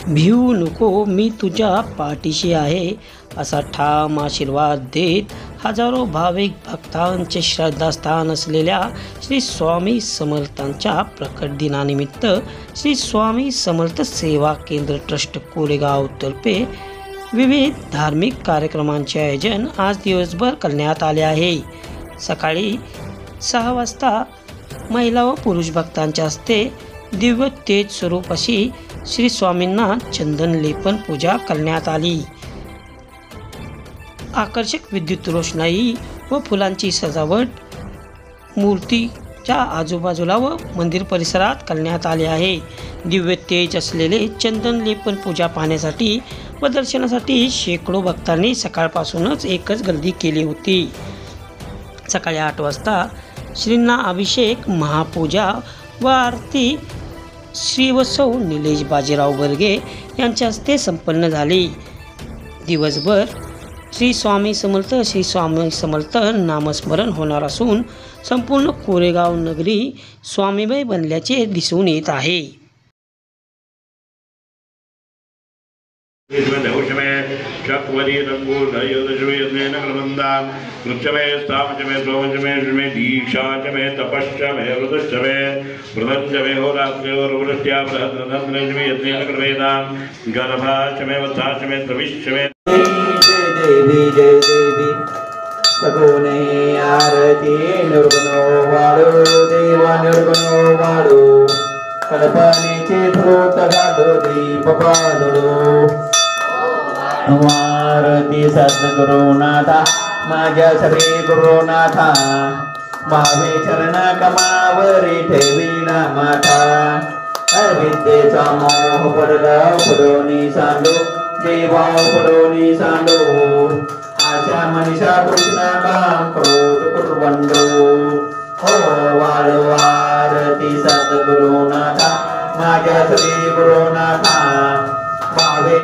भिवू नको, मी तुझ्या पाठीशी आहे, असा ठाम आशीर्वाद देत हजारो भाविक भक्तांचे श्रद्धास्थान असलेल्या श्री स्वामी समर्थांच्या प्रकट दिनानिमित्त श्री स्वामी समर्थ सेवा केंद्र ट्रस्ट कोरेगाव तर्फे विविध धार्मिक कार्यक्रमांचे आयोजन आज दिवसभर करण्यात आले आहे। सकाळी 6 वाजता महिला व पुरुष भक्तांच्या हस्ते दिव्य तेज स्वरूप अशी श्री स्वामींना चंदन लेपन पूजा करण्यात आली। आकर्षक विद्युत रोषणाई व फुलांची सजावट मूर्तीच्या आजूबाजूला व मंदिर परिसरात करण्यात आले आहे। दिव्य तेज असलेले चंदन लेपन पूजा पाहण्यासाठी व दर्शनासाठी शेकडो भक्तांनी सकाळपासूनच एकच गर्दी केली होती। सकाळी 8 वाजता श्रींना अभिषेक, महापूजा व आरती श्री व सौ निलेश बाजीराव बर्गे यांच्या हस्ते संपन्न झाली। दिवसभर श्री स्वामी समर्थ नामस्मरण होणार असून संपूर्ण कोरेगाव नगरी स्वामीमय बनल्याचे दिसून येत आहे। चक्वरी रंगूर दयोदशमे नगरमंदान कृच्छमे स्थापचमे सोमचमे शुमे दीक्षाचमे तपश्चमे रुद्रश्चमे प्रदंचमे होरात्रे वरुष्ट्या बृहद्रंद्रश्मे यज्ञ नगरवेदान गर्भाचमे वत्साचमे तविश्चमे देवी जय देवी सगुणे आरती निर्गुणो वाळो देवा निर्गुणो वाळो कल्पनेचे स्रोत गाढो दीप पालडो आरती सद्गुरुनाथा माझ्या श्री गुरुनाथा भावे चरण कमावरी ठेविना माथा अविद्येचा मोह पडला पडोनी सांडो देवा पडोनी सांडो आशा मनीषा कृष्ण काम क्रोध कुर्वंडो हो वाळो आरती सद्गुरुनाथा माझ्या श्री गुरुनाथा भावे